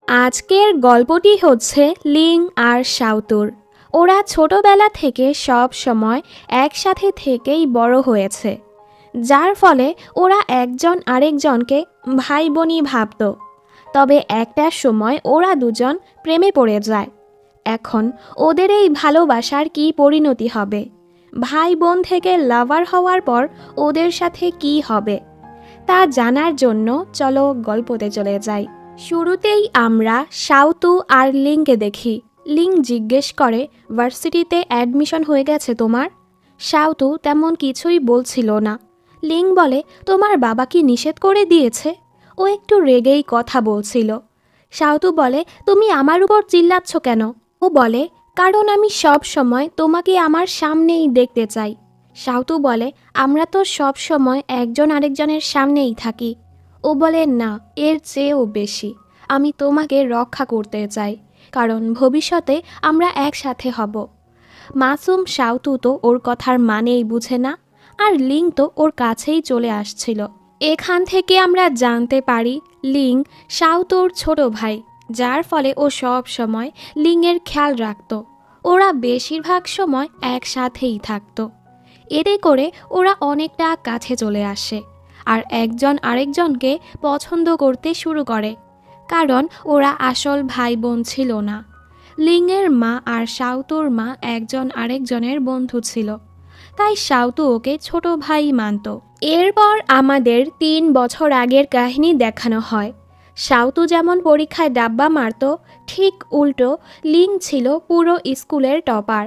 আজকের গল্পটি হচ্ছে লিং আর সাউতুর। ওরা ছোটবেলা থেকে সব সময় একসাথে থেকেই বড় হয়েছে, যার ফলে ওরা একজন আরেকজনকে ভাই বোনই ভাবত। তবে একটা সময় ওরা দুজন প্রেমে পড়ে যায়। এখন ওদের এই ভালোবাসার কি পরিণতি হবে? ভাই বোন থেকে লাভার হওয়ার পর ওদের সাথে কি হবে তা জানার জন্য চলো গল্পতে চলে যাই। শুরুতেই আমরা সাউতু আর লিংকে দেখি। লিং জিজ্ঞেস করে, ভার্সিটিতে অ্যাডমিশন হয়ে গেছে তোমার? সাউতু তেমন কিছুই বলছিল না। লিং বলে, তোমার বাবা কি নিষেধ করে দিয়েছে? ও একটু রেগেই কথা বলছিল। সাউতু বলে, তুমি আমার উপর চিল্লাচ্ছ কেন? ও বলে, কারণ আমি সব সময় তোমাকে আমার সামনেই দেখতে চাই। সাউতু বলে, আমরা তো সব সময় একজন আরেকজনের সামনেই থাকি। ও বলে, না, এর চেয়েও বেশি। আমি তোমাকে রক্ষা করতে চাই, কারণ ভবিষ্যতে আমরা একসাথে হব। মাসুম সাউতু তো ওর কথার মানেই বুঝে না, আর লিং তো ওর কাছেই চলে আসছিল। এখান থেকে আমরা জানতে পারি লিং সাউতুর ছোট ভাই, যার ফলে ও সব সময় লিংয়ের খেয়াল রাখত। ওরা বেশিরভাগ সময় একসাথেই থাকতো। এতে করে ওরা অনেকটা কাছে চলে আসে আর একজন আরেকজনকে পছন্দ করতে শুরু করে, কারণ ওরা আসল ভাই বোন ছিল না। লিংয়ের মা আর সাউতুর মা একজন আরেকজনের বন্ধু ছিল, তাই সাউতু ওকে ছোট ভাই মানত। এরপর আমাদের ৩ বছর আগের কাহিনী দেখানো হয়। সাউতু যেমন পরীক্ষায় ডাব্বা মারত, ঠিক উল্টো লিং ছিল পুরো স্কুলের টপার।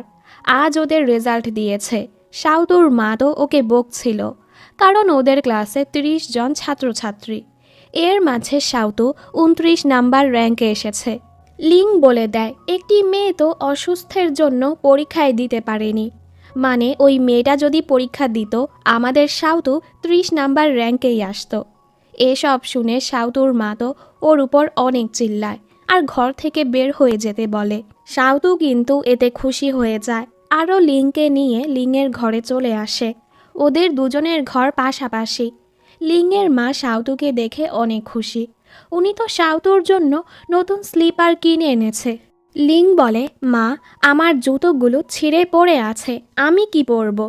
আজ ওদের রেজাল্ট দিয়েছে। সাউতুর মা তো ওকে বকছিল, কারণ ওদের ক্লাসে ৩০ জন ছাত্রছাত্রী। এর মাঝে সাউতু ২৯ নাম্বার র্যাঙ্কে এসেছে। লিং বলে দেয়, একটি মেয়ে তো অসুস্থের জন্য পরীক্ষায় দিতে পারেনি, মানে ওই মেয়েটা যদি পরীক্ষা দিত আমাদের সাউতু ৩০ নাম্বার র্যাঙ্কেই আসতো। এসব শুনে সাউতুর মা তো ওর উপর অনেক চিল্লায় আর ঘর থেকে বের হয়ে যেতে বলে। সাউতু কিন্তু এতে খুশি হয়ে যায়, আরও লিংকে নিয়ে লিংয়ের ঘরে চলে আসে। ওদের দুজনের ঘর পাশাপাশি। লিংয়ের মা সাউতুকে দেখে অনেক খুশি। উনি তো সাউতুর জন্য নতুন স্লিপার কিনে এনেছে। লিং বলে, মা, আমার জুতোগুলো ছিঁড়ে পড়ে আছে, আমি কি পরব?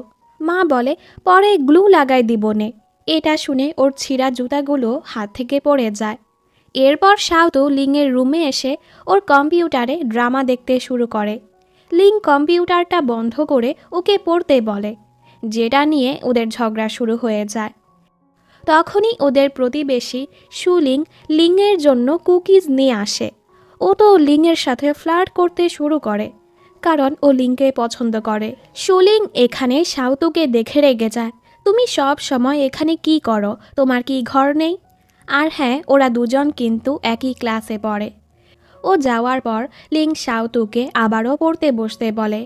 মা বলে, পরে গ্লু লাগাই দিবনে। এটা শুনে ওর ছিঁড়া জুতাগুলো হাত থেকে পড়ে যায়। এরপর সাউতু লিংয়ের রুমে এসে ওর কম্পিউটারে ড্রামা দেখতে শুরু করে। লিং কম্পিউটারটা বন্ধ করে ওকে পড়তে বলে, যেটা নিয়ে ওদের ঝগড়া শুরু হয়ে যায়। তখনই ওদের প্রতিবেশী সুলিং লিংয়ের জন্য কুকিজ নিয়ে আসে। ও তো লিংয়ের সাথে ফ্লার্ট করতে শুরু করে, কারণ ও লিংকে পছন্দ করে। সুলিং এখানে সাউতুকে দেখে রেগে যায়, তুমি সব সময় এখানে কি করো? তোমার কি ঘর নেই? আর হ্যাঁ, ওরা দুজন কিন্তু একই ক্লাসে পড়ে। ও যাওয়ার পর লিং সাউতুকে আবারও পড়তে বসতে বলে।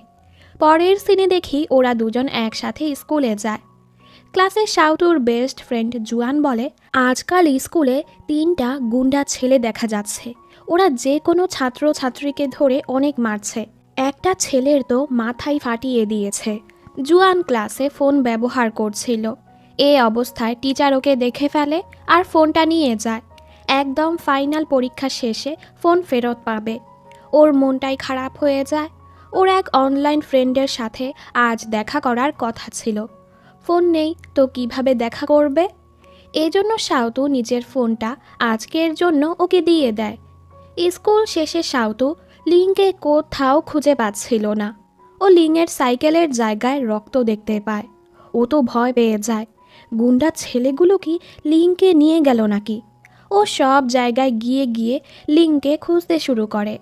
পরের সিনে দেখি ওরা দুজন একসাথে স্কুলে যায়। ক্লাসে সাউতুর বেস্ট ফ্রেন্ড জুয়ান বলে, আজকাল স্কুলে ৩টা গুন্ডা ছেলে দেখা যাচ্ছে। ওরা যে কোনো ছাত্রছাত্রীকে ধরে অনেক মারছে। একটা ছেলের তো মাথায় ফাটিয়ে দিয়েছে। জুয়ান ক্লাসে ফোন ব্যবহার করছিল। এ অবস্থায় টিচার ওকে দেখে ফেলে আর ফোনটা নিয়ে যায়। একদম ফাইনাল পরীক্ষা শেষে ফোন ফেরত পাবে। ওর মনটাই খারাপ হয়ে যায়। ওর এক অনলাইন ফ্রেন্ডের সাথে আজ দেখা করার কথা ছিল। ফোন নেই তো কিভাবে দেখা করবে? এজন্য সাউতু নিজের ফোনটা আজকের জন্য ওকে দিয়ে দেয়। স্কুল শেষে সাউতু লিংকে কোথাও খুঁজে পাচ্ছিল না। ও লিংয়ের সাইকেলের জায়গায় রক্ত দেখতে পায়। ও তো ভয় পেয়ে যায়, গুন্ডা ছেলেগুলো কি লিংকে নিয়ে গেল নাকি? ও সব জায়গায় গিয়ে গিয়ে লিংকে খুঁজতে শুরু করে।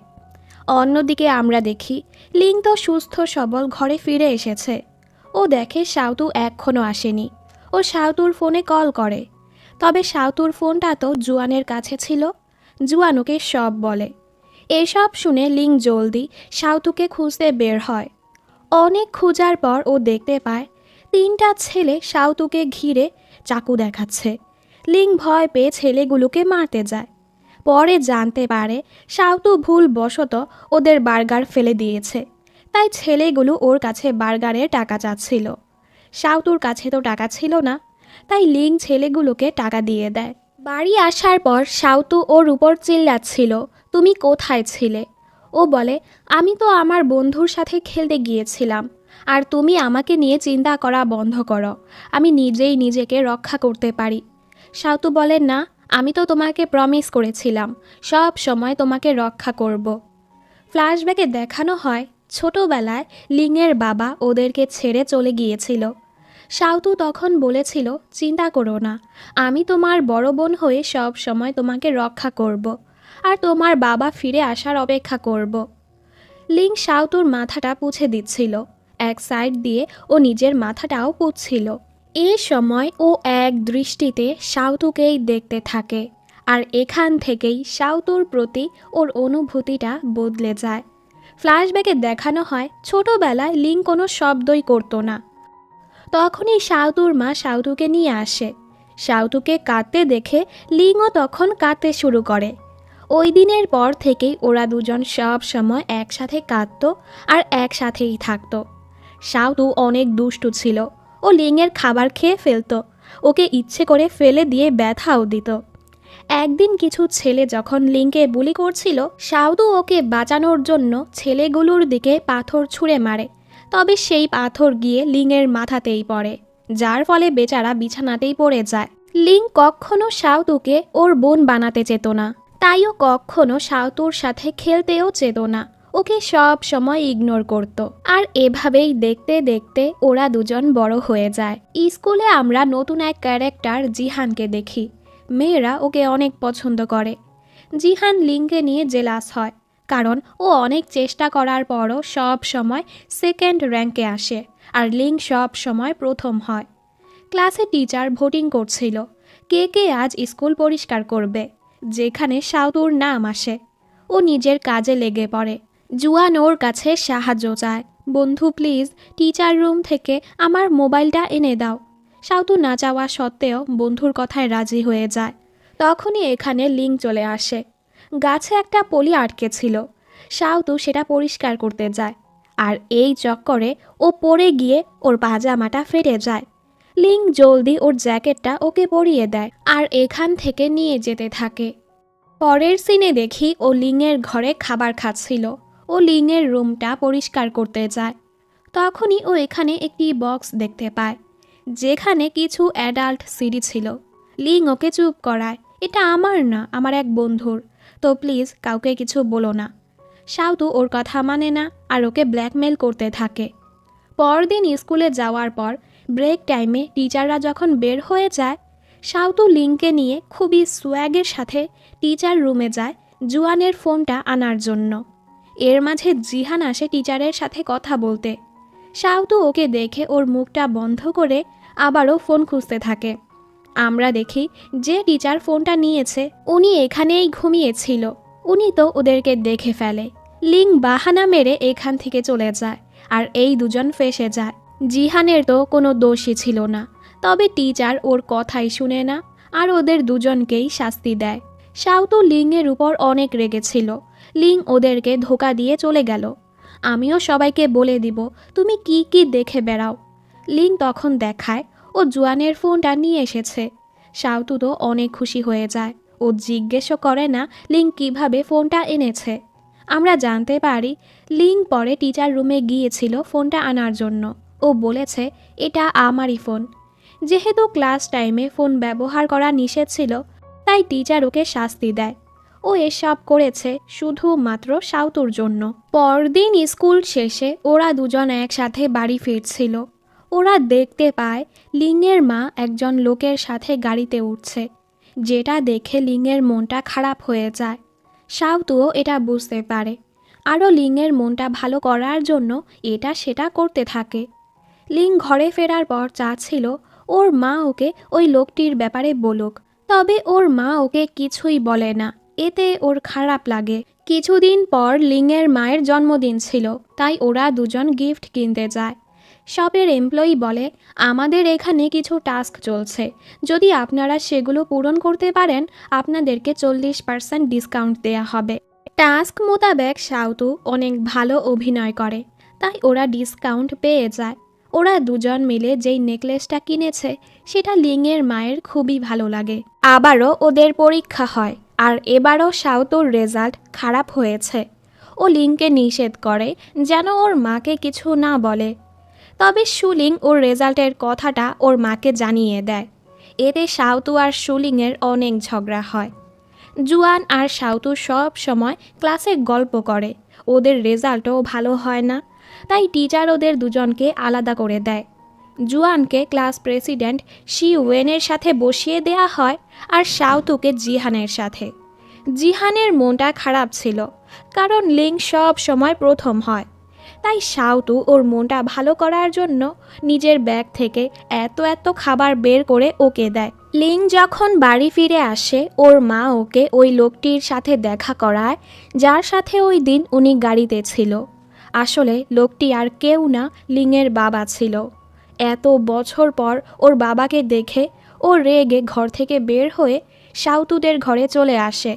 অন্যদিকে আমরা দেখি লিং তো সুস্থ সবল ঘরে ফিরে এসেছে। ও দেখে সাউতু এখনও আসেনি। ও সাউতুর ফোনে কল করে, তবে সাউতুর ফোনটা তো জুয়ানের কাছে ছিল। জুয়ান ওকে সব বলে। এসব শুনে লিং জলদি সাউতুকে খুঁজতে বের হয়। অনেক খোঁজার পর ও দেখতে পায় ৩টা ছেলে সাউতুকে ঘিরে চাকু দেখাচ্ছে। লিং ভয় পেয়ে ছেলেগুলোকে মারতে যায়। পরে জানতে পারে সাউতু ভুলবশত ওদের বার্গার ফেলে দিয়েছে, তাই ছেলেগুলো ওর কাছে বার্গারের টাকা চাচ্ছিল। সাউতুর কাছে তো টাকা ছিল না, তাই লিং ছেলেগুলোকে টাকা দিয়ে দেয়। বাড়ি আসার পর সাউতু ওর উপর চিল্লাচ্ছিল, তুমি কোথায় ছিলে? ও বলে, আমি তো আমার বন্ধুর সাথে খেলতে গিয়েছিলাম। আর তুমি আমাকে নিয়ে চিন্তা করা বন্ধ করো, আমি নিজেই নিজেকে রক্ষা করতে পারি। সাউতু বলে, না, আমি তো তোমাকে প্রমিস করেছিলাম সব সময় তোমাকে রক্ষা করব। ফ্ল্যাশব্যাকে দেখানো হয় ছোটবেলায় লিংয়ের বাবা ওদেরকে ছেড়ে চলে গিয়েছিল। সাউতু তখন বলেছিল, চিন্তা করো না, আমি তোমার বড় বোন হয়ে সব সময় তোমাকে রক্ষা করব আর তোমার বাবা ফিরে আসার অপেক্ষা করব। লিং সাউতুর মাথাটা পুছে দিচ্ছিল, এক সাইড দিয়ে ও নিজের মাথাটাও পুছছিল। এ সময় ও এক দৃষ্টিতে সাউতুকেই দেখতে থাকে, আর এখান থেকেই সাউতুর প্রতি ওর অনুভূতিটা বদলে যায়। ফ্ল্যাশব্যাকে দেখানো হয় ছোটবেলায় লিং কোনো শব্দই করতো না। তখনই সাউতুর মা সাউতুকে নিয়ে আসে। সাউতুকে কাঁদতে দেখে লিংও তখন কাঁদতে শুরু করে। ওই দিনের পর থেকেই ওরা দুজন সব সময় একসাথে কাঁদত আর একসাথেই থাকতো। সাউতু অনেক দুষ্টু ছিল, ও লিংয়ের খাবার খেয়ে ফেলতো, ওকে ইচ্ছে করে ফেলে দিয়ে ব্যথাও দিত। একদিন কিছু ছেলে যখন লিংকে বুলি করছিল, সাউদু ওকে বাঁচানোর জন্য ছেলেগুলোর দিকে পাথর ছুঁড়ে মারে, তবে সেই পাথর গিয়ে লিংয়ের মাথাতেই পড়ে, যার ফলে বেচারা বিছানাতেই পড়ে যায়। লিং কখনো সাউতুকে ওর বোন বানাতে চেত না, তাইও কখনো সাউতুর সাথে খেলতেও চেত না, ওকে সব সময় ইগনোর করত। আর এভাবেই দেখতে দেখতে ওরা দুজন বড় হয়ে যায়। স্কুলে আমরা নতুন এক ক্যারেক্টার জিহানকে দেখি। মেয়েরা ওকে অনেক পছন্দ করে। জিহান লিংকে নিয়ে জেলাস হয়, কারণ ও অনেক চেষ্টা করার পরও সব সময় সেকেন্ড র্যাঙ্কে আসে আর লিং সব সময় প্রথম হয়। ক্লাসে টিচার ভোটিং করছিল কে কে আজ স্কুল পরিষ্কার করবে, যেখানে সাউতুর নাম আসে। ও নিজের কাজে লেগে পড়ে। জুয়ান ওর কাছে সাহায্য চায়, বন্ধু প্লিজ টিচার রুম থেকে আমার মোবাইলটা এনে দাও। সাউতু না চাওয়া সত্ত্বেও বন্ধুর কথায় রাজি হয়ে যায়। তখনই এখানে লিং চলে আসে। গাছে একটা পলি আটকে ছিল, সাউতু সেটা পরিষ্কার করতে যায়, আর এই চক্করে ও পড়ে গিয়ে ওর পাজামাটা ফেটে যায়। লিং জলদি ওর জ্যাকেটটা ওকে পরিয়ে দেয় আর এখান থেকে নিয়ে যেতে থাকে। পরের সিনে দেখি ও লিংয়ের ঘরে খাবার খাচ্ছিল। ও লিংয়ের রুমটা পরিষ্কার করতে যায়। তখনই ও এখানে একটি বক্স দেখতে পায়, যেখানে কিছু অ্যাডাল্ট সিডি ছিল। লিং ওকে চুপ করায়, এটা আমার না, আমার এক বন্ধুর, তো প্লিজ কাউকে কিছু বলো না। সাউতু ওর কথা মানে না আর ওকে ব্ল্যাকমেল করতে থাকে। পরদিন স্কুলে যাওয়ার পর ব্রেক টাইমে টিচাররা যখন বের হয়ে যায়, সাউতু লিংকে নিয়ে খুবই সোয়াগের সাথে টিচার রুমে যায় জুয়ানের ফোনটা আনার জন্য। এর মাঝে জিহান আসে টিচারের সাথে কথা বলতে। সাউতু ওকে দেখে ওর মুখটা বন্ধ করে আবারও ফোন খুঁজতে থাকে। আমরা দেখি যে টিচার ফোনটা নিয়েছে উনি এখানেই ঘুমিয়েছিল। উনি তো ওদেরকে দেখে ফেলে। লিং বাহানা মেরে এখান থেকে চলে যায় আর এই দুজন ফেঁসে যায়। জিহানের তো কোনো দোষই ছিল না, তবে টিচার ওর কথাই শুনে না আর ওদের দুজনকেই শাস্তি দেয়। সাউতু লিংয়ের উপর অনেক রেগেছিল। লিং ওদেরকে ধোকা দিয়ে চলে গেল। আমিও সবাইকে বলে দিব তুমি কি কি দেখে বেড়াও। লিং তখন দেখায় ও জুয়ানের ফোনটা নিয়ে এসেছে। সাউতু তো অনেক খুশি হয়ে যায়। ও জিজ্ঞেসও করে না লিং কিভাবে ফোনটা এনেছে। আমরা জানতে পারি লিং পরে টিচার রুমে গিয়েছিল ফোনটা আনার জন্য। ও বলেছে এটা আমারই ফোন। যেহেতু ক্লাস টাইমে ফোন ব্যবহার করা নিষেধ ছিল, তাই টিচার ওকে শাস্তি দেয়। ও এসব করেছে শুধুমাত্র সাউতুর জন্য। পরদিন স্কুল শেষে ওরা দুজন একসাথে বাড়ি ফিরছিল। ওরা দেখতে পায় লিংয়ের মা একজন লোকের সাথে গাড়িতে উঠছে, যেটা দেখে লিংয়ের মনটা খারাপ হয়ে যায়। সাউতুও এটা বুঝতে পারে, আরও লিংয়ের মনটা ভালো করার জন্য এটা সেটা করতে থাকে। লিং ঘরে ফেরার পর চাচ্ছিল ওর মা ওকে ওই লোকটির ব্যাপারে বলুক, তবে ওর মা ওকে কিছুই বলে না। এতে ওর খারাপ লাগে। কিছুদিন পর লিংয়ের মায়ের জন্মদিন ছিল, তাই ওরা দুজন গিফট কিনতে যায়। শপের এমপ্লয়ি বলে আমাদের এখানে কিছু টাস্ক চলছে, যদি আপনারা সেগুলো পূরণ করতে পারেন আপনাদেরকে 40% ডিসকাউন্ট দেয়া হবে। টাস্ক মোতাবেক সাউতু অনেক ভালো অভিনয় করে, তাই ওরা ডিসকাউন্ট পেয়ে যায়। ওরা দুজন মিলে যেই নেকলেসটা কিনেছে সেটা লিংয়ের মায়ের খুবই ভালো লাগে। আবারও ওদের পরীক্ষা হয় আর এবারও শাওতুর রেজাল্ট খারাপ হয়েছে। ও লিংকে নিষেধ করে যেন ওর মাকে কিছু না বলে। তবে সুলিং ওর রেজাল্টের কথাটা ওর মাকে জানিয়ে দেয়। এতে শাওতু আর সুলিংয়ের অনেক ঝগড়া হয়। জুয়ান আর শাওতু সব সময় ক্লাসে গল্প করে। ওদের রেজাল্টও ভালো হয় না, তাই টিচার ওদের দুজনকে আলাদা করে দেয়। জুয়ানকে ক্লাস প্রেসিডেন্ট শি ওয়েনের সাথে বসিয়ে দেয়া হয় আর শাওতুকে জিহানের সাথে। জিহানের মনটা খারাপ ছিল, কারণ লিং সব সময় প্রথম হয়। তাই শাওতু ওর মনটা ভালো করার জন্য নিজের ব্যাগ থেকে এত এত খাবার বের করে ওকে দেয়। লিং যখন বাড়ি ফিরে আসে, ওর মা ওকে ওই লোকটির সাথে দেখা করায় যার সাথে ওই দিন উনি গাড়িতে ছিল। আসলে লোকটি আর কেউ না, লিংয়ের বাবা ছিল। এত বছর পর ওর বাবাকে দেখে ও রেগে ঘর থেকে বের হয়ে শাওতুদের ঘরে চলে আসে।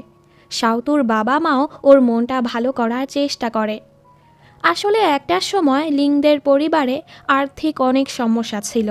শাওতুর বাবা মাও ওর মনটা ভালো করার চেষ্টা করে। আসলে একটা সময় লিংদের পরিবারে আর্থিক অনেক সমস্যা ছিল।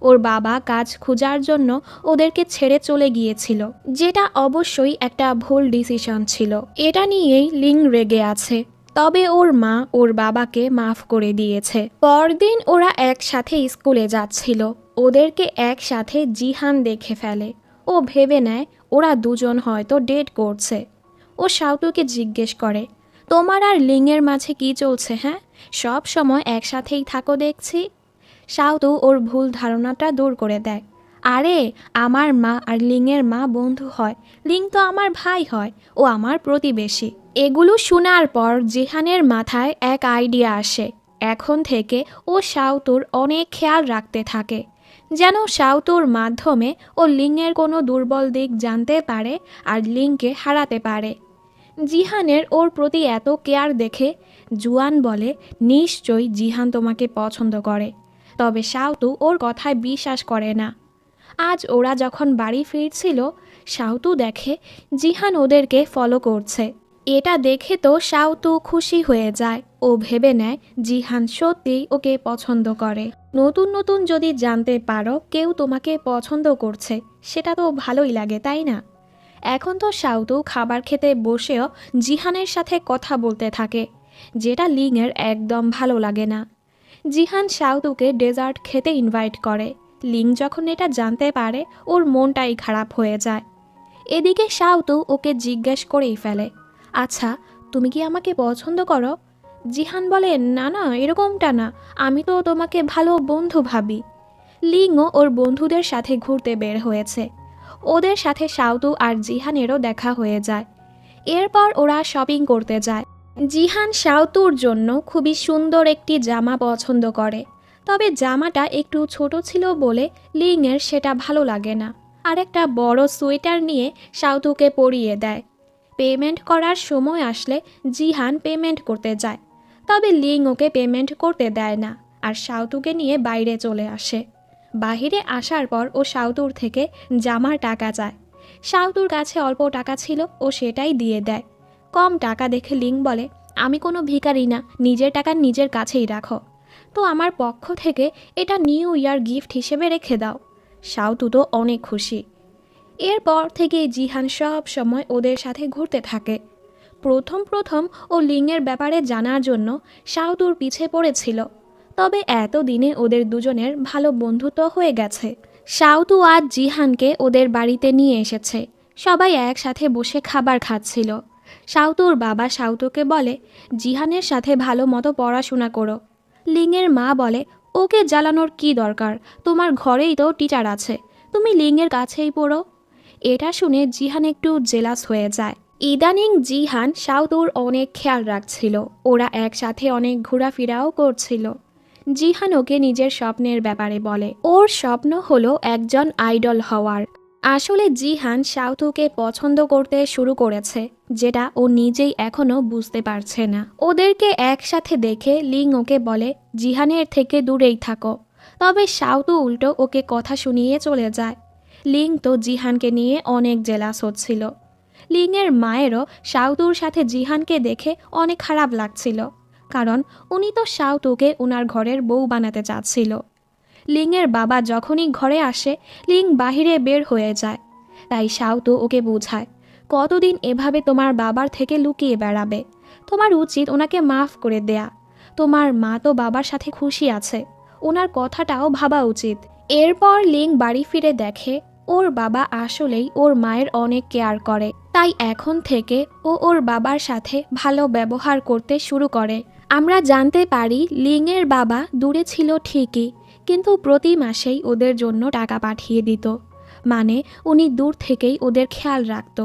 ওর বাবা কাজ খোঁজার জন্য ওদেরকে ছেড়ে চলে গিয়েছিল, যেটা অবশ্যই একটা ভুল ডিসিশন ছিল। এটা নিয়েই লিং রেগে আছে। তবে ওর মা ওর বাবাকে মাফ করে দিয়েছে। পরদিন ওরা একসাথে স্কুলে যাচ্ছিল। ওদেরকে একসাথে জিহান দেখে ফেলে। ও ভেবে নেয় ওরা দুজন হয়তো ডেট করছে। ও শাওতুকে জিজ্ঞেস করে, তোমার আর লিংয়ের মাঝে কি চলছে? হ্যাঁ, সব সময় একসাথেই থাকো দেখছি। শাওতু ওর ভুল ধারণাটা দূর করে দেয়। আরে, আমার মা আর লিংয়ের মা বন্ধু হয়। লিং তো আমার ভাই হয়, ও আমার প্রতিবেশী। এগুলো শোনার পর জিহানের মাথায় এক আইডিয়া আসে। এখন থেকে ও শাওতুর অনেক খেয়াল রাখতে থাকে, যেন শাওতুর মাধ্যমে ও লিংয়ের কোনো দুর্বল দিক জানতে পারে আর লিংকে হারাতে পারে। জিহানের ওর প্রতি এত কেয়ার দেখে জুয়ান বলে, নিশ্চয়ই জিহান তোমাকে পছন্দ করে। তবে শাওতু ওর কথায় বিশ্বাস করে না। আজ ওরা যখন বাড়ি ফিরছিল, শাওতু দেখে জিহান ওদেরকে ফলো করছে। এটা দেখে তো শাওতু খুশি হয়ে যায়। ও ভেবে নেয় জিহান সত্যিই ওকে পছন্দ করে। নতুন নতুন যদি জানতে পারো কেউ তোমাকে পছন্দ করছে, সেটা তো ভালোই লাগে, তাই না? এখন তো শাওতু খাবার খেতে বসেও জিহানের সাথে কথা বলতে থাকে, যেটা লিংয়ের একদম ভালো লাগে না। জিহান শাওতুকে ডেজার্ট খেতে ইনভাইট করে। লিং যখন এটা জানতে পারে, ওর মনটাই খারাপ হয়ে যায়। এদিকে শাওতু ওকে জিজ্ঞেস করেই ফেলে, আচ্ছা, তুমি কি আমাকে পছন্দ করো? জিহান বলে, না না, এরকমটা না, আমি তো তোমাকে ভালো বন্ধু ভাবি। লিংও ওর বন্ধুদের সাথে ঘুরতে বের হয়েছে। ওদের সাথে শাওতু আর জিহানেরও দেখা হয়ে যায়। এরপর ওরা শপিং করতে যায়। জিহান শাওতুর জন্য খুবই সুন্দর একটি জামা পছন্দ করে। তবে জামাটা একটু ছোট ছিল বলে লিংয়ের সেটা ভালো লাগে না। আর একটা বড় সোয়েটার নিয়ে শাওতুকে পরিয়ে দেয়। পেমেন্ট করার সময় আসলে জিহান পেমেন্ট করতে যায়। তবে লিং ওকে পেমেন্ট করতে দেয় না আর শাওতুকে নিয়ে বাইরে চলে আসে। বাহিরে আসার পর ও শাওতুর থেকে জামার টাকা চায়। শাওতুর কাছে অল্প টাকা ছিল, ও সেটাই দিয়ে দেয়। কম টাকা দেখে লিং বলে, আমি কোনো ভিখারি না, নিজের টাকা নিজের কাছেই রাখো। তো আমার পক্ষ থেকে এটা নিউ ইয়ার গিফট হিসেবে রেখে দাও। শাওতু তো অনেক খুশি। এরপর থেকে জিহান সব সময় ওদের সাথে ঘুরতে থাকে। প্রথম প্রথম ও লিংয়ের ব্যাপারে জানার জন্য শাওতুর পিছে পড়েছিল। তবে এতদিনে ওদের দুজনের ভালো বন্ধুত্ব হয়ে গেছে। শাওতু আজ জিহানকে ওদের বাড়িতে নিয়ে এসেছে। সবাই একসাথে বসে খাবার খাচ্ছিল। শাওতুর বাবা শাওতুকে বলে, জিহানের সাথে ভালো মতো পড়াশোনা করো। লিংয়ের মা বলে, ওকে জ্বালানোর কি দরকার, তোমার ঘরেই তো টিচার আছে, তুমি লিংয়ের কাছেই পড়ো। এটা শুনে জিহান একটু জেলাস হয়ে যায়। ইদানিং জিহান শাওতুর অনেক খেয়াল রাখছিল। ওরা একসাথে অনেক ঘোরাফেরাও করছিল। জিহান ওকে নিজের স্বপ্নের ব্যাপারে বলে। ওর স্বপ্ন হলো একজন আইডল হওয়ার। আসলে জিহান শাওতুকে পছন্দ করতে শুরু করেছে, যেটা ও নিজেই এখনো বুঝতে পারছে না। ওদেরকে একসাথে দেখে লিং ওকে বলে, জিহানের থেকে দূরেই থাকো। তবে শাওতু উল্টো ওকে কথা শুনিয়ে চলে যায়। লিং তো জিহানকে নিয়ে অনেক জেলাস হচ্ছিল। লিংয়ের মায়েরও শাওতুর সাথে জিহানকে দেখে অনেক খারাপ লাগছিল, কারণ উনি তো শাওতুকে ওনার ঘরের বউ বানাতে চাচ্ছিল। লিংয়ের বাবা যখনই ঘরে আসে, লিং বাহিরে বের হয়ে যায়। তাই শাওতু ওকে বোঝায়, কতদিন এভাবে তোমার বাবার থেকে লুকিয়ে বেড়াবে? তোমার উচিত ওনাকে মাফ করে দেয়া। তোমার মা তো বাবার সাথে খুশি আছে, ওনার কথাটাও ভাবা উচিত। এরপর লিং বাড়ি ফিরে দেখে ওর বাবা আসলেই ওর মায়ের অনেক কেয়ার করে, তাই এখন থেকে ও ওর বাবার সাথে ভালো ব্যবহার করতে শুরু করে। আমরা জানতে পারি লিংয়ের বাবা দূরে ছিল ঠিকই, কিন্তু প্রতি মাসেই ওদের জন্য টাকা পাঠিয়ে দিত। মানে উনি দূর থেকেই ওদের খেয়াল রাখত,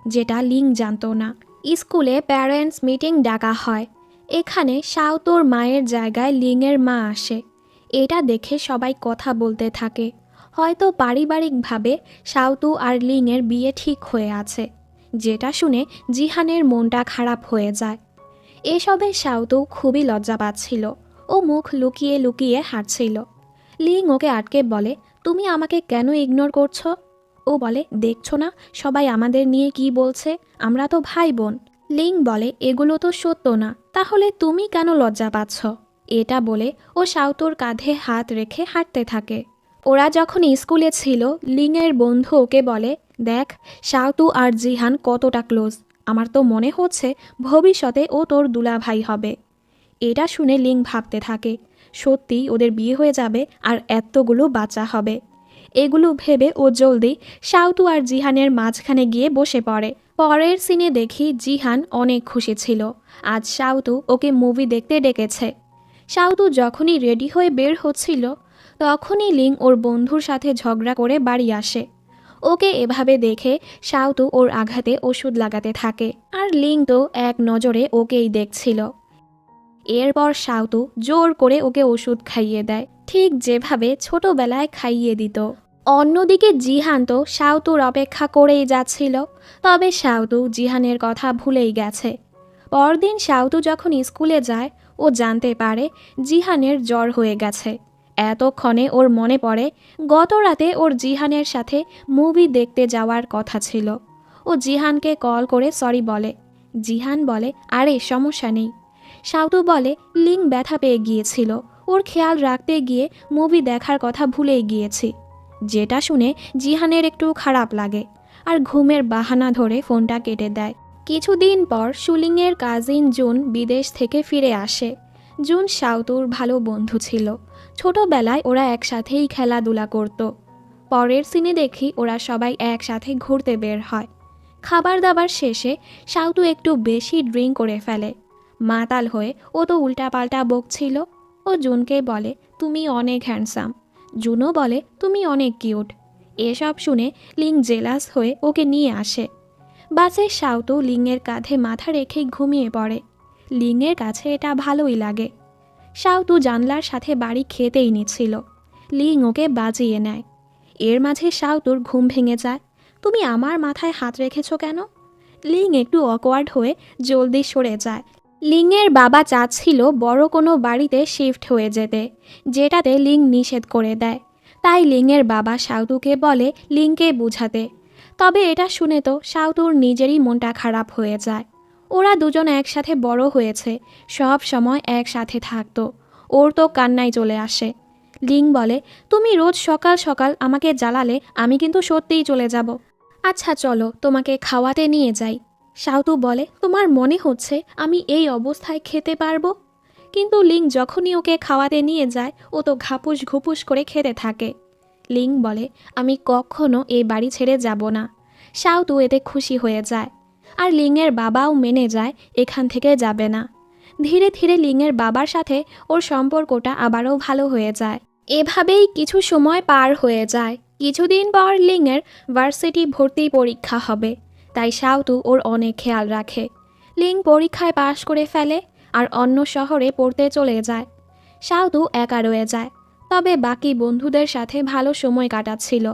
যেটা লিং জানতো না। স্কুলে প্যারেন্টস মিটিং ডাকা হয়। এখানে শাওতুর মায়ের জায়গায় লিংয়ের মা আসে। এটা দেখে সবাই কথা বলতে থাকে। হয়তো পারিবারিকভাবে শাওতু আর লিংয়ের বিয়ে ঠিক হয়ে আছে, যেটা শুনে জিহানের মনটা খারাপ হয়ে যায়। এসবে শাওতু খুবই লজ্জা পাচ্ছিল। ও মুখ লুকিয়ে লুকিয়ে হাঁটছিল। লিং ওকে আটকে বলে, তুমি আমাকে কেন ইগনোর করছো? ও বলে, দেখছো না সবাই আমাদের নিয়ে কি বলছে, আমরা তো ভাই বোন। লিং বলে, এগুলো তো সত্য না, তাহলে তুমি কেন লজ্জা পাচ্ছ? এটা বলে ও শাওতুর কাঁধে হাত রেখে হাঁটতে থাকে। ওরা যখন স্কুলে ছিল, লিংয়ের বন্ধু ওকে বলে, দেখ শাওতু আর জিহান কতটা ক্লোজ, আমার তো মনে হচ্ছে ভবিষ্যতে ও তোর দুলাভাই হবে। এটা শুনে লিং ভাবতে থাকে, সত্যি ওদের বিয়ে হয়ে যাবে আর এতগুলো বাচ্চা হবে। এগুলো ভেবে ও জলদি শাওতু আর জিহানের মাঝখানে গিয়ে বসে পড়ে। পরের সিনে দেখি জিহান অনেক খুশি ছিল। আজ শাওতু ওকে মুভি দেখতে ডেকেছে। শাওতু যখনই রেডি হয়ে বের হচ্ছিল, তখনই লিং ওর বন্ধুর সাথে ঝগড়া করে বাড়ি আসে। ওকে এভাবে দেখে শাওতু ওর আঘাতে ওষুধ লাগাতে থাকে, আর লিং তো এক নজরে ওকেই দেখছিল। এরপর শাওতু জোর করে ওকে ওষুধ খাইয়ে দেয়, ঠিক যেভাবে ছোটবেলায় খাইয়ে দিত। অন্যদিকে জিহান তো শাওতুর অপেক্ষা করেই যাচ্ছিল, তবে শাওতু জিহানের কথা ভুলেই গেছে। পরদিন শাওতু যখন স্কুলে যায়, ও জানতে পারে জিহানের জ্বর হয়ে গেছে। এতক্ষণে ওর মনে পড়ে গত রাতে ওর জিহানের সাথে মুভি দেখতে যাওয়ার কথা ছিল। ও জিহানকে কল করে সরি বলে। জিহান বলে, আরে সমস্যা নেই। শাওতু বলে, লিং ব্যথা পেয়ে গিয়েছিল, ওর খেয়াল রাখতে গিয়ে মুভি দেখার কথা ভুলেই গিয়েছি। যেটা শুনে জিহানের একটু খারাপ লাগে, আর ঘুমের বাহানা ধরে ফোনটা কেটে দেয়। কিছুদিন পর সুলিংয়ের কাজিন জুন বিদেশ থেকে ফিরে আসে। জুন শাওতুর ভালো বন্ধু ছিল। ছোটবেলায় ওরা একসাথেই খেলাধুলা করত। পরের সিনে দেখি ওরা সবাই একসাথে ঘুরতে বের হয়। খাবার দাবার শেষে শাওতু একটু বেশি ড্রিঙ্ক করে ফেলে। মাতাল হয়ে ও তো উল্টাপাল্টা বকছিল। ও জুনকে বলে, তুমি অনেক হ্যান্ডসাম। জুনও বলে, তুমি অনেক কিউট। এসব শুনে লিং জেলাস হয়ে ওকে নিয়ে আসে। বাসে শাওতু লিংয়ের কাঁধে মাথা রেখে ঘুমিয়ে পড়ে। লিংয়ের কাছে এটা ভালোই লাগে। শাওতু জানলার সাথে বাড়ি খেতেই নিচ্ছিল। লিং ওকে বাজিয়ে নেয়। এর মাঝে শাওতুর ঘুম ভেঙে যায়। তুমি আমার মাথায় হাত রেখেছ কেন? লিং একটু অকওয়ার্ড হয়ে জলদি সরে যায়। লিংয়ের বাবা চাচ্ছিল বড় কোনো বাড়িতে শিফট হয়ে যেতে, যেটাতে লিং নিষেধ করে দেয়। তাই লিংয়ের বাবা শাওতুকে বলে লিংকে বুঝাতে। তবে এটা শুনে তো শাওতুর নিজেরই মনটা খারাপ হয়ে যায়। ওরা দুজন একসাথে বড় হয়েছে, সব সময় একসাথে থাকতো। ওর তো কান্নায় চলে আসে। লিং বলে, তুমি রোজ সকাল সকাল আমাকে জ্বালালে আমি কিন্তু সত্যিই চলে যাব। আচ্ছা চলো তোমাকে খাওয়াতে নিয়ে যাই। শাওতু বলে, তোমার মনে হচ্ছে আমি এই অবস্থায় খেতে পারবো? কিন্তু লিং যখনই ওকে খাওয়াতে নিয়ে যায়, ও তো ঘাপুস ঘুপুস করে খেতে থাকে। লিং বলে, আমি কখনো এই বাড়ি ছেড়ে যাব না। শাওতু এতে খুশি হয়ে যায়, আর লিংয়ের বাবাও মেনে যায় এখান থেকে যাবে না। ধীরে ধীরে লিংয়ের বাবার সাথে ওর সম্পর্কটা আবারও ভালো হয়ে যায়। এভাবেই কিছু সময় পার হয়ে যায়। কিছুদিন পর লিংয়ের ভার্সিটি ভর্তি পরীক্ষা হবে, তাই শাওতু ওর অনেক খেয়াল রাখে। লিং পরীক্ষায় পাশ করে ফেলে আর অন্য শহরে পড়তে চলে যায়। শাওতু একা রয়ে যায়, তবে বাকি বন্ধুদের সাথে ভালো সময় কাটাচ্ছিল।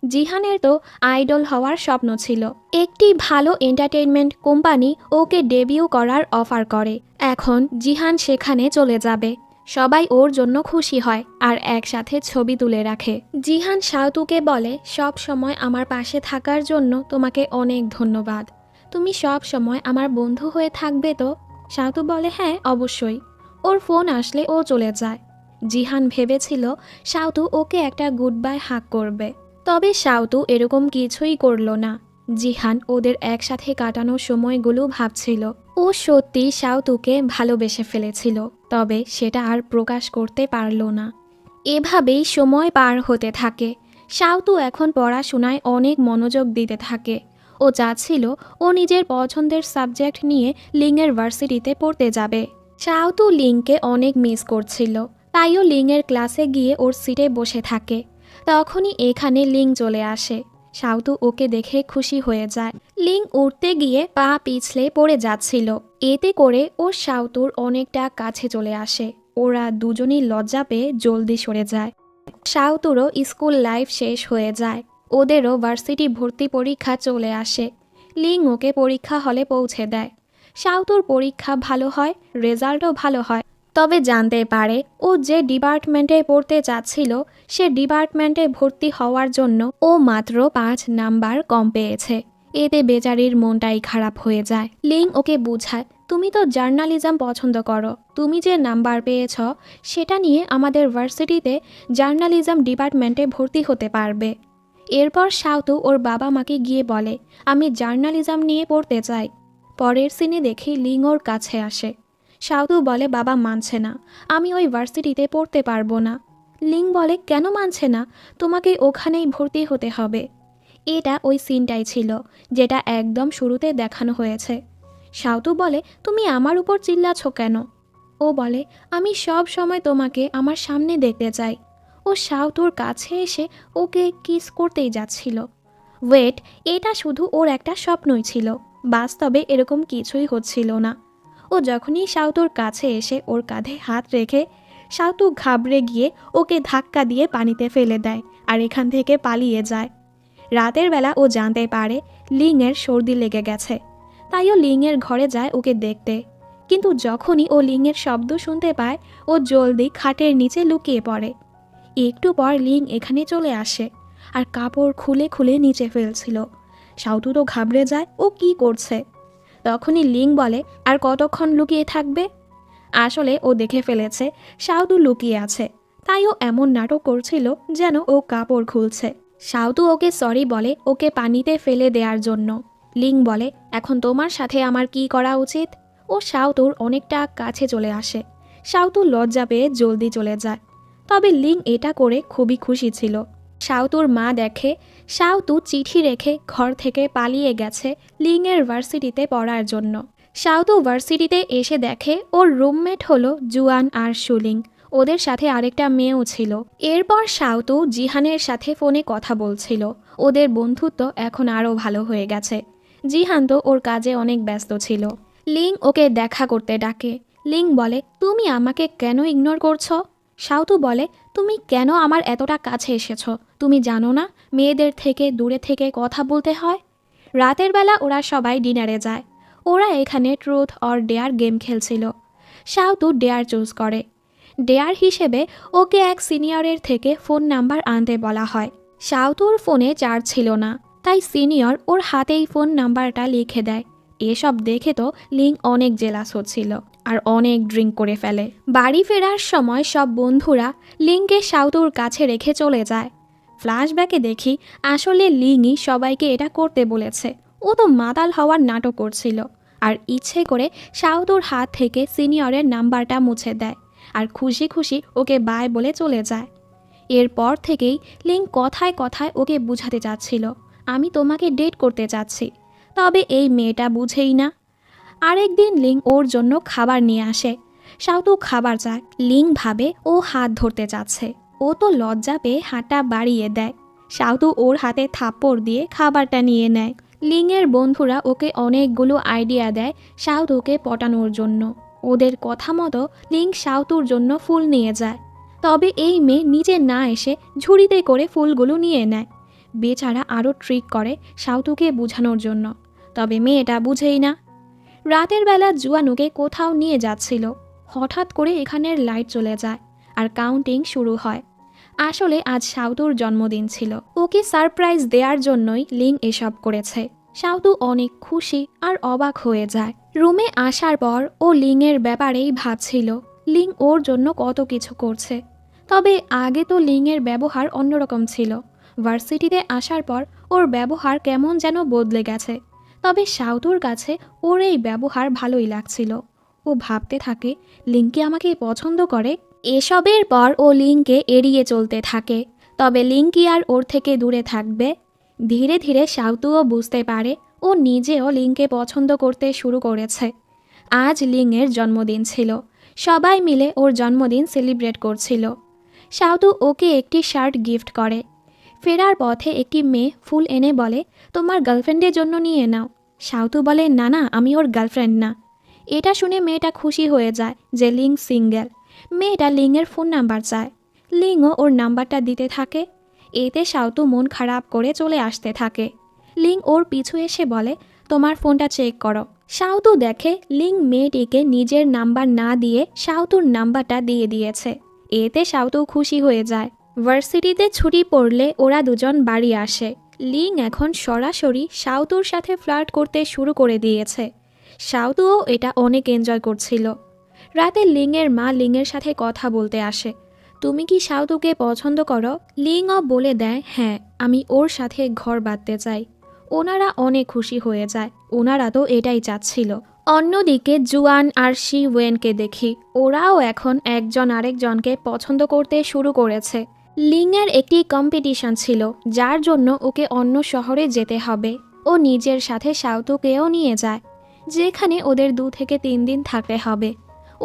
জিহানের তো আইডল হওয়ার স্বপ্ন ছিল। একটি ভালো এন্টারটেইনমেন্ট কোম্পানি ওকে ডেবিউ করার অফার করে। এখন জিহান সেখানে চলে যাবে। সবাই ওর জন্য খুশি হয় আর একসাথে ছবি তুলে রাখে। জিহান শাওতুকে বলে, সব সময় আমার পাশে থাকার জন্য তোমাকে অনেক ধন্যবাদ। তুমি সব সময় আমার বন্ধু হয়ে থাকবে তো? শাওতু বলে, হ্যাঁ অবশ্যই। ওর ফোন আসলে ও চলে যায়। জিহান ভেবেছিল শাওতু ওকে একটা গুড বাই হাক করবে, তবে শাওতু এরকম কিছুই করল না। জিহান ওদের একসাথে কাটানো সময়গুলো ভাবছিল। ও সত্যি শাওতুকে ভালোবেসে ফেলেছিল, তবে সেটা আর প্রকাশ করতে পারল না। এভাবেই সময় পার হতে থাকে। শাওতু এখন পড়াশোনায় অনেক মনোযোগ দিতে থাকে। ও চাচ্ছিল ও নিজের পছন্দের সাবজেক্ট নিয়ে লিংয়ের ভার্সিটিতে পড়তে যাবে। শাওতু লিংকে অনেক মিস করছিল, তাইও লিংয়ের ক্লাসে গিয়ে ওর সিটে বসে থাকে। তখনই এখানে লিং চলে আসে। শাওতু ওকে দেখে খুশি হয়ে যায়। লিং উঠতে গিয়ে পা পিছলে পড়ে যাচ্ছিল, এতে করে ও শাওতুর অনেকটা কাছে চলে আসে। ওরা দুজনই লজ্জা পেয়ে জলদি সরে যায়। শাওতুরও স্কুল লাইফ শেষ হয়ে যায়। ওদেরও ভার্সিটি ভর্তি পরীক্ষা চলে আসে। লিং ওকে পরীক্ষা হলে পৌঁছে দেয়। শাওতুর পরীক্ষা ভালো হয়, রেজাল্টও ভালো হয়। তবে জানতে পারে ও যে ডিপার্টমেন্টে পড়তে চাচ্ছিল সে ডিপার্টমেন্টে ভর্তি হওয়ার জন্য ও মাত্র 5 নাম্বার কম পেয়েছে। এতে বেচারির মনটাই খারাপ হয়ে যায়। লিং ওকে বুঝায়, তুমি তো জার্নালিজম পছন্দ করো, তুমি যে নাম্বার পেয়েছ সেটা নিয়ে আমাদের ভার্সিটিতে জার্নালিজম ডিপার্টমেন্টে ভর্তি হতে পারবে। এরপর শাওতু ওর বাবা মাকে গিয়ে বলে, আমি জার্নালিজম নিয়ে পড়তে চাই। পরের সিনে দেখি লিং ওর কাছে আসে। শাওতু বলে, বাবা মানছে না, আমি ওই ভার্সিটিতে পড়তে পারবো না। লিং বলে, কেন মানছে না? তোমাকে ওখানেই ভর্তি হতে হবে। এটা ওই সিনটাই ছিল যেটা একদম শুরুতে দেখানো হয়েছে। শাওতু বলে, তুমি আমার উপর চিল্লাছ কেন? ও বলে, আমি সব সময় তোমাকে আমার সামনে দেখতে চাই। ও শাওতুর কাছে এসে ওকে কিস করতেই যাচ্ছিল। ওয়েট, এটা শুধু ওর একটা স্বপ্নই ছিল, বাস্তবে এরকম কিছুই হচ্ছিল না। ও যখনই শাওতুর কাছে এসে ওর কাঁধে হাত রেখে, শাওতু ঘাবড়ে গিয়ে ওকে ধাক্কা দিয়ে পানিতে ফেলে দেয় আর এখান থেকে পালিয়ে যায়। রাতের বেলা ও জানতে পারে লিংয়ের সর্দি লেগে গেছে, তাই ও লিংয়ের ঘরে যায় ওকে দেখতে। কিন্তু যখনই ও লিংয়ের শব্দ শুনতে পায় ও জলদি খাটের নিচে লুকিয়ে পড়ে। একটু পর লিং এখানে চলে আসে আর কাপড় খুলে খুলে নিচে ফেলছিল। শাওতু তো ঘাবড়ে যায়, ও কি করছে। তখনই লিং বলে, আর কতক্ষণ লুকিয়ে থাকবে? আসলে ও দেখে ফেলেছে শাওতু লুকিয়ে আছে, তাই ও এমন নাটক করছিল যেন ও কাপড় খুলছে। শাওতু ওকে সরি বলে ওকে পানিতে ফেলে দেওয়ার জন্য। লিং বলে, এখন তোমার সাথে আমার কি করা উচিত? ও শাওতুর অনেকটা কাছে চলে আসে। শাওতু লজ্জা পেয়ে জলদি চলে যায়। তবে লিং এটা করে খুবই খুশি ছিল। শাওতুর মা দেখে শাওতু চিঠি রেখে ঘর থেকে পালিয়ে গেছে লিংয়ের ভার্সিটিতে পড়ার জন্য। শাওতু ভার্সিটিতে এসে দেখে ওর রুমমেট হলো জুয়ান আর সুলিং, ওদের সাথে আরেকটা মেয়েও ছিল। এরপর শাওতু জিহানের সাথে ফোনে কথা বলছিল। ওদের বন্ধুত্ব এখন আরও ভালো হয়ে গেছে। জিহান তো ওর কাজে অনেক ব্যস্ত ছিল। লিং ওকে দেখা করতে ডাকে। লিং বলে, তুমি আমাকে কেন ইগনোর করছো? শাওতু বলে, তুমি কেন আমার এতটা কাছে এসেছো? তুমি জানো না মেয়েদের থেকে দূরে থেকে কথা বলতে হয়? রাতের বেলা ওরা সবাই ডিনারে যায়। ওরা এখানে ট্রুথ অর ডেয়ার গেম খেলছিল। শাওতু ডেয়ার চুজ করে। ডেয়ার হিসেবে ওকে এক সিনিয়রের থেকে ফোন নাম্বার আনতে বলা হয়। শাওতুর ফোনে চার্জ ছিল না, তাই সিনিয়র ওর হাতেই ফোন নাম্বারটা লিখে দেয়। এসব দেখে তো লিং অনেক জেলাস হচ্ছিল আর অনেক ড্রিঙ্ক করে ফেলে। বাড়ি ফেরার সময় সব বন্ধুরা লিংকে শাওতুর কাছে রেখে চলে যায়। ফ্ল্যাশব্যাকে দেখি আসলে লিংই সবাইকে এটা করতে বলেছে। ও তো মাতাল হওয়ার নাটক করছিল আর ইচ্ছে করে শাওতুর হাত থেকে সিনিয়রের নাম্বারটা মুছে দেয় আর খুশি খুশি ওকে বাই বলে চলে যায়। এরপর থেকেই লিং কথায় কথায় ওকে বুঝাতে চাচ্ছিল, আমি তোমাকে ডেট করতে চাচ্ছি। তবে এই মেয়েটা বুঝেই না। আরেকদিন লিং ওর জন্য খাবার নিয়ে আসে। শাওতু খাবার চায়। লিং ভাবে ও হাত ধরতে চাচ্ছে। ও তো লজ্জা পেয়ে হাতটা বাড়িয়ে দেয়। শাওতু ওর হাতে থাপ্পড় দিয়ে খাবারটা নিয়ে নেয়। লিংয়ের বন্ধুরা ওকে অনেকগুলো আইডিয়া দেয় শাওতুকে পটানোর জন্য। ওদের কথা মতো লিং শাওতুর জন্য ফুল নিয়ে যায়। তবে এই মেয়ে নিজে না এসে ঝুড়িতে করে ফুলগুলো নিয়ে নেয়। বেচারা আরও ট্রিক করে শাওতুকে বোঝানোর জন্য, তবে মেয়েটা বুঝেই না। রাতের বেলা জুয়ানুকে কোথাও নিয়ে যাচ্ছিল। হঠাৎ করে এখানের লাইট চলে যায় আর কাউন্টিং শুরু হয়। আসলে আজ শাওতুর জন্মদিন ছিল। ওকে সারপ্রাইজ দেওয়ার জন্যই লিং এসব করেছে। শাওতু অনেক খুশি আর অবাক হয়ে যায়। রুমে আসার পর ও লিংয়ের ব্যাপারেই ভাবছিল। লিং ওর জন্য কত কিছু করছে। তবে আগে তো লিংয়ের ব্যবহার অন্যরকম ছিল। ভার্সিটিতে আসার পর ওর ব্যবহার কেমন যেন বদলে গেছে। তবে শাওতুর কাছে ওর এই ব্যবহার ভালোই লাগছিল। ও ভাবতে থাকে লিং কি আমাকে পছন্দ করে। এসবের পর ও লিংকে এড়িয়ে চলতে থাকে। তবে লিং কি আর ওর থেকে দূরে থাকবে? ধীরে ধীরে শাওতুও বুঝতে পারে ও নিজেও লিংকে পছন্দ করতে শুরু করেছে। আজ লিংয়ের জন্মদিন ছিল। সবাই মিলে ওর জন্মদিন সেলিব্রেট করছিল। শাওতু ওকে একটি শার্ট গিফট করে। ফেরার পথে একটি মেয়ে ফুল এনে বলে, তোমার গার্লফ্রেন্ডের জন্য নিয়ে নাও। শাওতু বলে, না না, আমি ওর গার্লফ্রেন্ড না। এটা শুনে মেয়েটা খুশি হয়ে যায় যে লিং সিঙ্গেল। মেয়েটা লিংয়ের ফোন নাম্বার চায়। লিংও ওর নাম্বারটা দিতে থাকে। এতে শাওতু মন খারাপ করে চলে আসতে থাকে। লিং ওর পিছু এসে বলে, তোমার ফোনটা চেক করো। শাওতু দেখে লিং মেয়েটিকে নিজের নাম্বার না দিয়ে শাওতুর নাম্বারটা দিয়ে দিয়েছে। এতে শাওতু খুশি হয়ে যায়। ভার্সিটিতে ছুটি পড়লে ওরা দুজন বাড়ি আসে। লিং এখন সরাসরি শাওতুর সাথে ফ্লার্ট করতে শুরু করে দিয়েছে। শাওতুও এটা অনেক এনজয় করছিল। রাতে লিংয়ের মা লিংয়ের সাথে কথা বলতে আসে। তুমি কি শাওতুকে পছন্দ করো? লিংও বলে দেয়, হ্যাঁ, আমি ওর সাথে ঘর বাঁধতে চাই। ওনারা অনেক খুশি হয়ে যায়। ওনারা তো এটাই চাচ্ছিল। অন্যদিকে জুয়ান আর শি ওয়েনকে দেখি। ওরাও এখন একজন আরেকজনকে পছন্দ করতে শুরু করেছে। লিংয়ের একটি কম্পিটিশন ছিল, যার জন্য ওকে অন্য শহরে যেতে হবে। ও নিজের সাথে শাওতুকেও নিয়ে যায়, যেখানে ওদের 2 থেকে 3 দিন থাকতে হবে।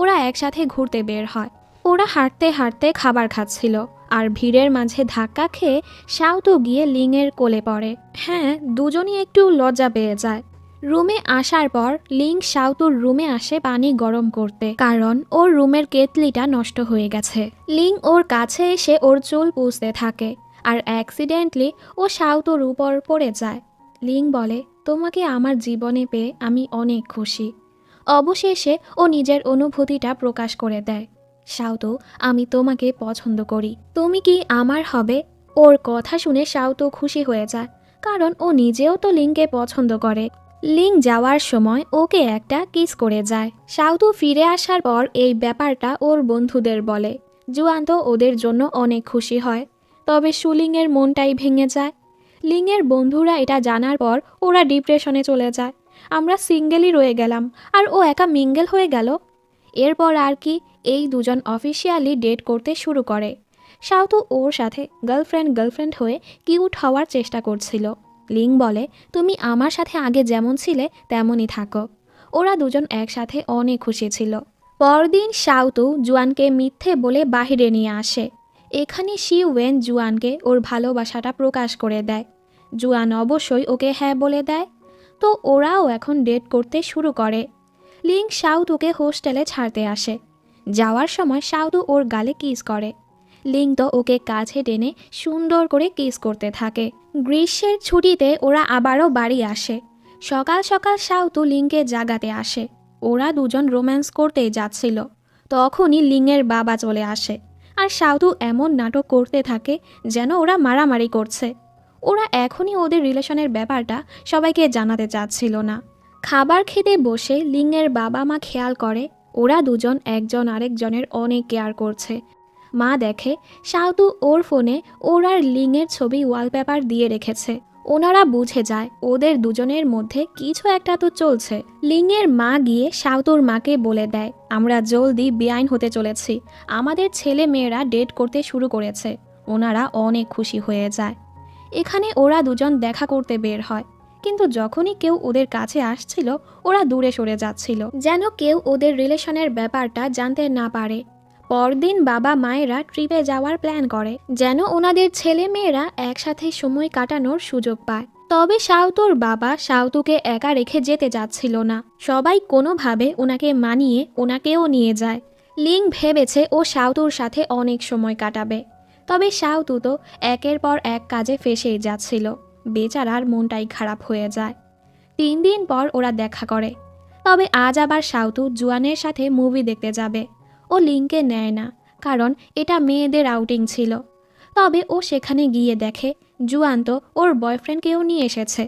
ওরা একসাথে ঘুরতে বের হয়। ওরা হাঁটতে হাঁটতে খাবার খাচ্ছিল, আর ভিড়ের মাঝে ধাক্কা খেয়ে শাওতু গিয়ে লিংয়ের কোলে পড়ে। হ্যাঁ, দুজনই একটু লজ্জা পেয়ে যায়। রুমে আসার পর লিং শাওতুর রুমে আসে পানি গরম করতে, কারণ ওর রুমের কেতলিটা নষ্ট হয়ে গেছে। লিং ওর কাছে এসে ওর চুল পুষতে থাকে, আর অ্যাক্সিডেন্টলি ও শাওতুর উপর পড়ে যায়। লিং বলে, তোমাকে আমার জীবনে পেয়ে আমি অনেক খুশি। অবশেষে ও নিজের অনুভূতিটা প্রকাশ করে দেয়। শাওতু, আমি তোমাকে পছন্দ করি, তুমি কি আমার হবে? ওর কথা শুনে শাওতু খুশি হয়ে যায়, কারণ ও নিজেও তো লিংকে পছন্দ করে। লিং যাওয়ার সময় ওকে একটা কিস করে যায়। শাওতু ফিরে আসার পর এই ব্যাপারটা ওর বন্ধুদের বলে। জুয়ান তো ওদের জন্য অনেক খুশি হয়, তবে সুলিংয়ের মনটাই ভেঙে যায়। লিংয়ের বন্ধুরা এটা জানার পর ওরা ডিপ্রেশনে চলে যায়। আমরা সিঙ্গেলই রয়ে গেলাম, আর ও একা মিঙ্গেল হয়ে গেল। এরপর আর কি, এই দুজন অফিসিয়ালি ডেট করতে শুরু করে। শাওতু ওর সাথে গার্লফ্রেন্ড হয়ে কিউট হওয়ার চেষ্টা করছিল। লিং বলে, তুমি আমার সাথে আগে যেমন ছিলে তেমনই থাকো। ওরা দুজন একসাথে অনেক খুশি ছিল। পরদিন শাওতু জুয়ানকে মিথ্যে বলে বাহিরে নিয়ে আসে। এখানে শি ওয়েন জুয়ানকে ওর ভালোবাসাটা প্রকাশ করে দেয়। জুয়ান অবশ্যই ওকে হ্যাঁ বলে দেয়। তো ওরাও এখন ডেট করতে শুরু করে। লিং শাওতুকে হোস্টেলে ছাড়তে আসে। যাওয়ার সময় শাওতু ওর গালে কিস করে। লিং তো ওকে কাছে টেনে সুন্দর করে কিস করতে থাকে। গ্রীষ্মের ছুটিতে ওরা আবারও বাড়ি আসে। সকাল সকাল শাওতু লিংকে জাগাতে আসে। ওরা দুজন রোম্যান্স করতেই যাচ্ছিল। তখনই লিংয়ের বাবা চলে আসে, আর শাওতু এমন নাটক করতে থাকে যেন ওরা মারামারি করছে। ওরা এখনই ওদের রিলেশনের ব্যাপারটা সবাইকে জানাতে চাচ্ছিল না। খাবার খেতে বসে লিংয়ের বাবা মা খেয়াল করে ওরা দুজন একজন আরেকজনের অনেক কেয়ার করছে। মা দেখে শাওতু ওর ফোনে ওর আর লিংয়ের ছবি ওয়ালপেপার দিয়ে রেখেছে। ওনারা বুঝে যায় ওদের দুজনের মধ্যে কিছু একটা তো চলছে। লিংয়ের মা গিয়ে শাওতুর মাকে বলে দেয়, আমরা জলদি বেআইন হতে চলেছি, আমাদের ছেলে মেয়েরা ডেট করতে শুরু করেছে। ওনারা অনেক খুশি হয়ে যায়। এখানে ওরা দুজন দেখা করতে বের হয়, কিন্তু যখনই কেউ ওদের কাছে আসছিল ওরা দূরে সরে যাচ্ছিল, যেন কেউ ওদের রিলেশনের ব্যাপারটা জানতে না পারে। পরদিন বাবা মায়েরা ট্রিপে যাওয়ার প্ল্যান করে, যেন ওনাদের ছেলে মেয়েরা একসাথে সময় কাটানোর সুযোগ পায়। তবে শাওতুর বাবা শাওতুকে একা রেখে যেতে যাচ্ছিল না। সবাই কোনোভাবে ওনাকে মানিয়ে ওনাকেও নিয়ে যায়। লিং ভেবেছে ও শাওতুর সাথে অনেক সময় কাটাবে, তবে শাওতু তো একের পর এক কাজে ফেসেই যাচ্ছিল। বেচারার মনটাই খারাপ হয়ে যায়। 3 দিন পর ওরা দেখা করে। তবে আজ আবার শাওতু জুয়ানের সাথে মুভি দেখতে যাবে। ও লিংকে নেয় না, কারণ এটা মেয়েদের আউটিং ছিল। তবে ও সেখানে গিয়ে দেখে জুয়ান তো ওর বয়ফ্রেন্ডকেও নিয়ে এসেছে।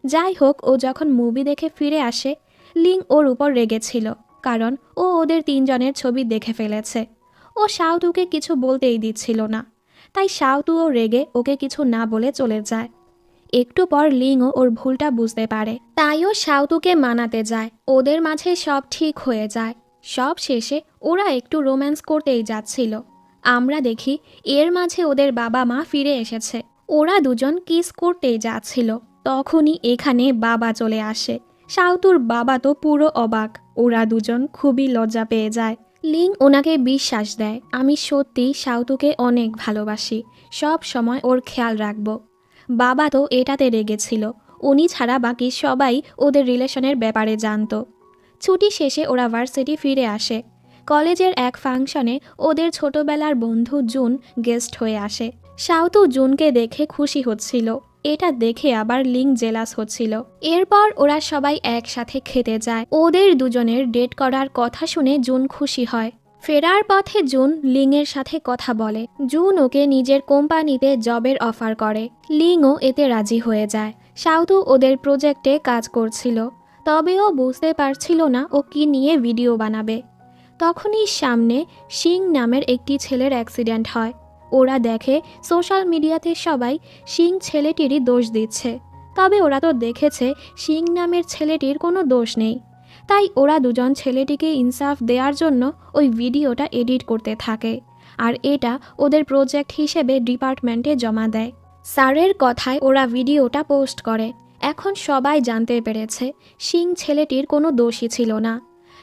যাই হোক, ও যখন মুভি দেখে ফিরে আসে, লিং ওর উপর রেগেছিল, কারণ ও ওদের 3 জনের ছবি দেখে ফেলেছে। ও শাওতুকে কিছু বলতেই দিচ্ছিল না, তাই শাওতুও রেগে ওকে কিছু না বলে চলে যায়। একটু পর লিংও ওর ভুলটা বুঝতে পারে, তাইও শাওতুকে মানাতে যায়। ওদের মাঝে সব ঠিক হয়ে যায়। সব শেষে ওরা একটু রোম্যান্স করতেই যাচ্ছিল। আমরা দেখি এর মাঝে ওদের বাবা মা ফিরে এসেছে। ওরা দুজন কিস করতেই যাচ্ছিল, তখনই এখানে বাবা চলে আসে। শাওতুর বাবা তো পুরো অবাক। ওরা দুজন খুবই লজ্জা পেয়ে যায়। লিং ওনাকে বিশ্বাস দেয়, আমি সত্যি শাওতুকে অনেক ভালোবাসি, সব সময় ওর খেয়াল রাখব। বাবা তো এটাতে রেগেছিল, উনি ছাড়া বাকি সবাই ওদের রিলেশনের ব্যাপারে জানতো। ছুটি শেষে ওরা ভার্সিটি ফিরে আসে। কলেজের এক ফাংশনে ওদের ছোটবেলার বন্ধু জুন গেস্ট হয়ে আসে। শাওতু জুনকে দেখে খুশি হচ্ছিল, এটা দেখে আবার লিং জেলাস হচ্ছিল। এরপর ওরা সবাই একসাথে খেতে যায়। ওদের দুজনের ডেট করার কথা শুনে জুন খুশি হয়। ফেরার পথে জুন লিংয়ের সাথে কথা বলে। জুন ওকে নিজের কোম্পানিতে জবের অফার করে। লিংও এতে রাজি হয়ে যায়। শাওতু ওদের প্রজেক্টে কাজ করছিল, তবে ও বুঝতে পারছিল না ও কি নিয়ে ভিডিও বানাবে। তখনই সামনে সিং নামের একটি ছেলের অ্যাক্সিডেন্ট হয়। ওরা দেখে সোশ্যাল মিডিয়াতে সবাই সিং ছেলেটিরই দোষ দিচ্ছে, তবে ওরা তো দেখেছে সিং নামের ছেলেটির কোনো দোষ নেই। তাই ওরা দুজন ছেলেটিকে ইনসাফ দেওয়ার জন্য ওই ভিডিওটা এডিট করতে থাকে, আর এটা ওদের প্রজেক্ট হিসেবে ডিপার্টমেন্টে জমা দেয়। স্যারের কথায় ওরা ভিডিওটা পোস্ট করে। এখন সবাই জানতে পেরেছে সিং ছেলেটির কোনো দোষই ছিল না।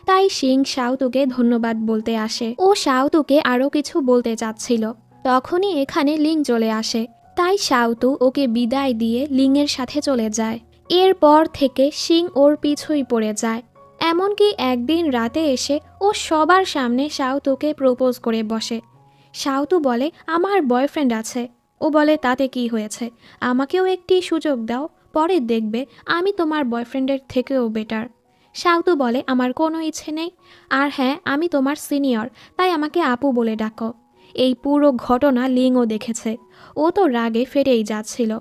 তাই সিং শাওতুকে ধন্যবাদ বলতে আসে। ও শাওতুকে আরও কিছু বলতে চাচ্ছিল, তখনই এখানে লিং চলে আসে। তাই শাওতু ওকে বিদায় দিয়ে লিংয়ের সাথে চলে যায়। এরপর থেকে সিং ওর পিছুই পড়ে যায়। এমনকি একদিন রাতে এসে ও সবার সামনে শাওতুকে প্রপোজ করে বসে। শাওতু বলে, আমার বয়ফ্রেন্ড আছে। ও বলে, তাতে কি হয়েছে, আমাকেও একটি সুযোগ দাও, পরে দেখবে আমি তোমার বয়ফ্রেন্ডের থেকেও বেটার। শাওতু বলে, আমার কোনো ইচ্ছে নেই, আর হ্যাঁ আমি তোমার সিনিয়র, তাই আমাকে আপু বলে ডাকো। এই পুরো ঘটনা লিংও দেখেছে। ও তো রাগে ফেটেই যাচ্ছিল।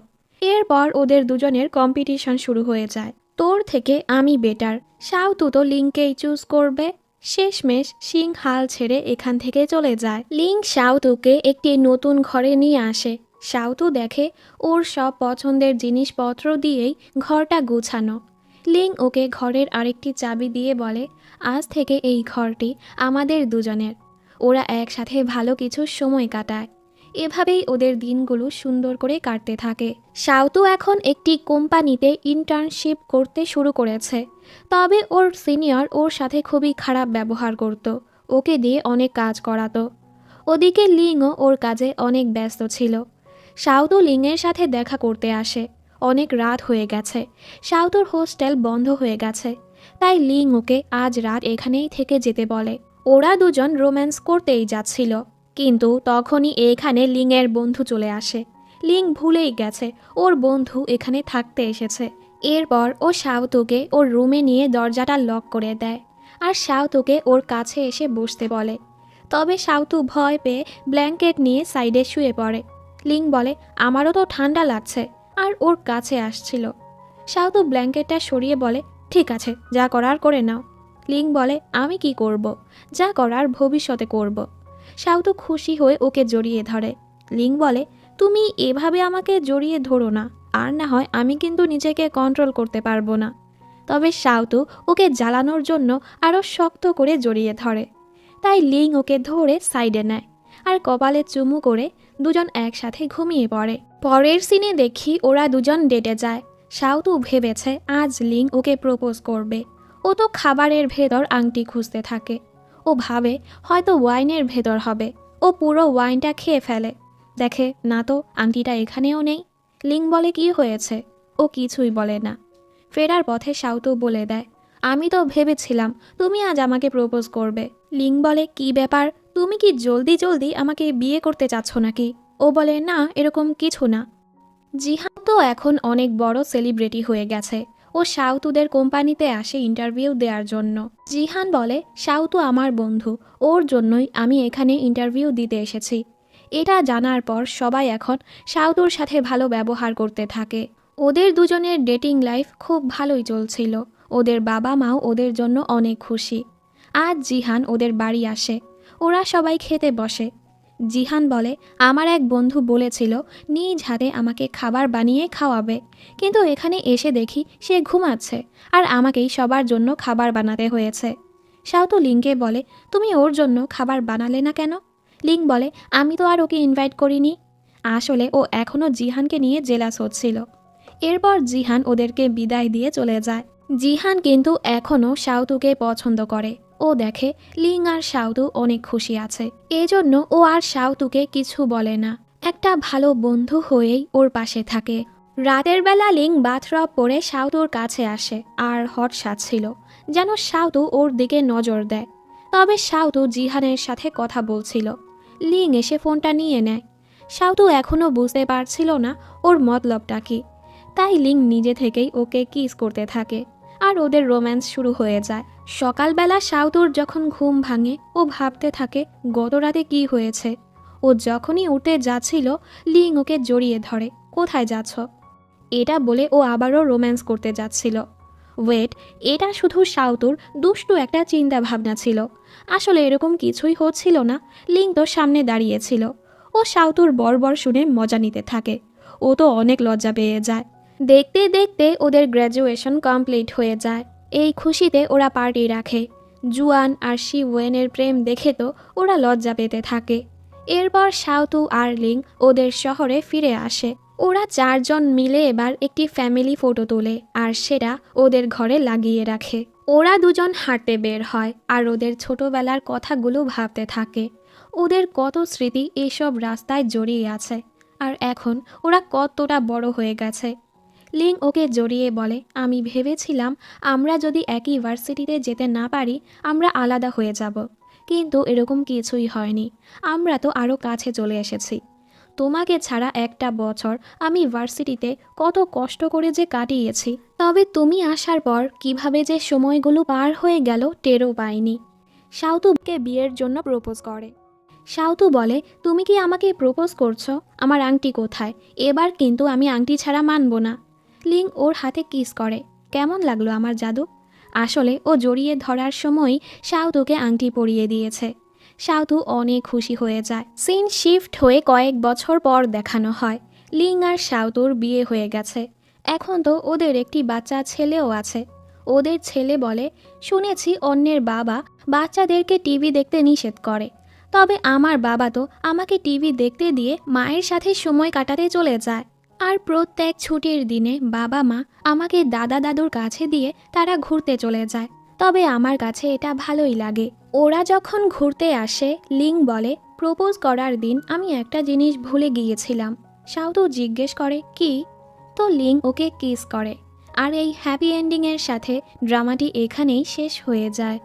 এরপর ওদের দুজনের কম্পিটিশন শুরু হয়ে যায়। তোর থেকে আমি বেটার। শাওতু তো লিংকেই চুজ করবে। শেষমেশ সিং হাল ছেড়ে এখান থেকে চলে যায়। লিং শাওতুকে একটি নতুন ঘরে নিয়ে আসে। শাওতু দেখে ওর সব পছন্দের জিনিসপত্র দিয়েই ঘরটা গুছানো। লিং ওকে ঘরের আরেকটি চাবি দিয়ে বলে, আজ থেকে এই ঘরটি আমাদের দুজনের। ওরা একসাথে ভালো কিছু সময় কাটায়। এভাবেই ওদের দিনগুলো সুন্দর করে কাটতে থাকে। শাওতু এখন একটি কোম্পানিতে ইন্টার্নশিপ করতে শুরু করেছে, তবে ওর সিনিয়র ওর সাথে খুবই খারাপ ব্যবহার করত, ওকে দিয়ে অনেক কাজ করাতো। ওদিকে লিংও ওর কাজে অনেক ব্যস্ত ছিল। শাওতু লিংয়ের সাথে দেখা করতে আসে। অনেক রাত হয়ে গেছে, শাওতুর হোস্টেল বন্ধ হয়ে গেছে, তাই লিং ওকে আজ রাত এখানেই থেকে যেতে বলে। ওরা দুজন রোম্যান্স করতেই যাচ্ছিল, কিন্তু তখনই এখানে লিংয়ের বন্ধু চলে আসে। লিং ভুলেই গেছে ওর বন্ধু এখানে থাকতে এসেছে। এরপর ও শাওতুকে ওর রুমে নিয়ে দরজাটা লক করে দেয়, আর শাওতুকে ওর কাছে এসে বসতে বলে। তবে শাওতু ভয় পেয়ে ব্ল্যাঙ্কেট নিয়ে সাইডে শুয়ে পড়ে। লিং বলে, আমারও তো ঠান্ডা লাগছে, আর ওর কাছে আসছিল। শাওতু ব্ল্যাঙ্কেটটা সরিয়ে বলে, ঠিক আছে, যা করার করে নাও। লিং বলে, আমি কি করব, যা করার ভবিষ্যতে করব। শাওতু খুশি হয়ে ওকে জড়িয়ে ধরে। লিং বলে, তুমি এভাবে আমাকে জড়িয়ে ধরো না, আর না হয় আমি কিন্তু নিজেকে কন্ট্রোল করতে পারবো না। তবে শাওতু ওকে জ্বালানোর জন্য আরও শক্ত করে জড়িয়ে ধরে। তাই লিং ওকে ধরে সাইডে নেয়, আর কপালে চুমু করে দুজন একসাথে ঘুমিয়ে পড়ে। পরের সিনে দেখি ওরা দুজন ডেটে যায়। শাওতু ভেবেছে আজ লিং ওকে প্রপোজ করবে। ও তো খাবারের ভেতর আংটি খুঁজতে থাকে। ও ভাবে হয়তো ওয়াইনের ভেতর হবে। ও পুরো ওয়াইনটা খেয়ে ফেলে, দেখে না তো আংটিটা এখানেও নেই। লিং বলে, কি হয়েছে? ও কিছুই বলে না। ফেরার পথে শাওতু বলে দেয়, আমি তো ভেবেছিলাম তুমি আজ আমাকে প্রপোজ করবে। লিং বলে, কি ব্যাপার, তুমি কি জলদি জলদি আমাকে বিয়ে করতে চাচ্ছ নাকি? ও বলে, না, এরকম কিছু না। জিহান তো এখন অনেক বড় সেলিব্রিটি হয়ে গেছে। ও শাওতুদের কোম্পানিতে আসে ইন্টারভিউ দেওয়ার জন্য। জিহান বলে, শাওতু আমার বন্ধু, ওর জন্যই আমি এখানে ইন্টারভিউ দিতে এসেছি। এটা জানার পর সবাই এখন শাওতুর সাথে ভালো ব্যবহার করতে থাকে। ওদের দুজনের ডেটিং লাইফ খুব ভালোই চলছিল। ওদের বাবা মাও ওদের জন্য অনেক খুশি। আজ জিহান ওদের বাড়ি আসে। ওরা সবাই খেতে বসে। জিহান বলে, আমার এক বন্ধু বলেছিল নিজ হাতে আমাকে খাবার বানিয়ে খাওয়াবে, কিন্তু এখানে এসে দেখি সে ঘুমাচ্ছে আর আমাকেই সবার জন্য খাবার বানাতে হয়েছে। শাওতু লিংকে বলে, তুমি ওর জন্য খাবার বানালে না কেন? লিং বলে, আমি তো আর ওকে ইনভাইট করিনি। আসলে ও এখনও জিহানকে নিয়ে জেলাস হচ্ছিল। এরপর জিহান ওদেরকে বিদায় দিয়ে চলে যায়। জিহান কিন্তু এখনও শাওতুকে পছন্দ করে। ও দেখে লিং আর শাওতু অনেক খুশি আছে, এজন্য ও আর শাওতুকে কিছু বলে না, একটা ভালো বন্ধু হয়েই ওর পাশে থাকে। রাতের বেলা লিং বাথরব পরে শাওতুর কাছে আসে আর হট সাজছিল, যেন শাওতু ওর দিকে নজর দেয়। তবে শাওতু জিহানের সাথে কথা বলছিল। লিং এসে ফোনটা নিয়ে নেয়। শাওতু এখনও বুঝতে পারছিল না ওর মতলবটা কি, তাই লিং নিজে থেকেই ওকে কিস করতে থাকে আর ওদের রোম্যান্স শুরু হয়ে যায়। সকালবেলা শাওতুর যখন ঘুম ভাঙে ও ভাবতে থাকে গত রাতে কী হয়েছে। ও যখনই উঠতে যাচ্ছিল লিং ওকে জড়িয়ে ধরে, কোথায় যাচ্ছ? এটা বলে ও আবারও রোম্যান্স করতে যাচ্ছিল। ওয়েট, এটা শুধু শাওতুর দুষ্টু একটা চিন্তা ভাবনা ছিল, আসলে এরকম কিছুই হচ্ছিল না। লিং তো সামনে দাঁড়িয়েছিল। ও শাওতুর বর্বর শুনে মজা নিতে থাকে। ও তো অনেক লজ্জা পেয়ে যায়। দেখতে দেখতে ওদের গ্র্যাজুয়েশন কমপ্লিট হয়ে যায়। এই খুশিতে ওরা পার্টি রাখে। জুয়ান আর শি ওয়েনের প্রেম দেখে তো ওরা লজ্জা পেতে থাকে। এরপর শাওতু আর লিং ওদের শহরে ফিরে আসে। ওরা চারজন মিলে এবার একটি ফ্যামিলি ফটো তোলে আর সেটা ওদের ঘরে লাগিয়ে রাখে। ওরা দুজন হাঁটতে বের হয় আর ওদের ছোটবেলার কথাগুলো ভাবতে থাকে। ওদের কত স্মৃতি এইসব রাস্তায় জড়িয়ে আছে, আর এখন ওরা কতটা বড় হয়ে গেছে। লিং ওকে জড়িয়ে বলে, আমি ভেবেছিলাম আমরা যদি একই ভার্সিটিতে যেতে না পারি আমরা আলাদা হয়ে যাব, কিন্তু এরকম কিছুই হয়নি। আমরা তো আরও কাছে চলে এসেছি। তোমাকে ছাড়া একটা বছর আমি ভার্সিটিতে কত কষ্ট করে যে কাটিয়েছি, তবে তুমি আসার পর কিভাবে যে সময়গুলো পার হয়ে গেল টেরও পাইনি। শাওতুকে বিয়ের জন্য প্রপোজ করে। শাওতু বলে, তুমি কি আমাকে প্রপোজ করছো? আমার আংটি কোথায়? এবার কিন্তু আমি আংটি ছাড়া মানব না। লিং ওর হাতে কিস করে। কেমন লাগলো আমার জাদু? আসলে ও জড়িয়ে ধরার সময়ই শাওতুকে আংটি পরিয়ে দিয়েছে। শাওতু অনেক খুশি হয়ে যায়। সিন শিফট হয়ে কয়েক বছর পর দেখানো হয় লিং আর শাওতুর বিয়ে হয়ে গেছে। এখন তো ওদের একটি বাচ্চা ছেলেও আছে। ওদের ছেলে বলে, শুনেছি অন্যের বাবা বাচ্চাদেরকে টিভি দেখতে নিষেধ করে, তবে আমার বাবা তো আমাকে টিভি দেখতে দিয়ে মায়ের সাথে সময় কাটাতে চলে যায়। আর প্রত্যেক ছুটির দিনে বাবা মা আমাকে দাদা দাদুর কাছে দিয়ে তারা ঘুরতে চলে যায়। তবে আমার কাছে এটা ভালোই লাগে। ওরা যখন ঘুরতে আসে লিং বলে, প্রপোজ করার দিন আমি একটা জিনিস ভুলে গিয়েছিলাম। শাওতু জিজ্ঞেস করে, কি? তো লিং ওকে কিস করে। আর এই হ্যাপি এন্ডিংয়ের সাথে ড্রামাটি এখানেই শেষ হয়ে যায়।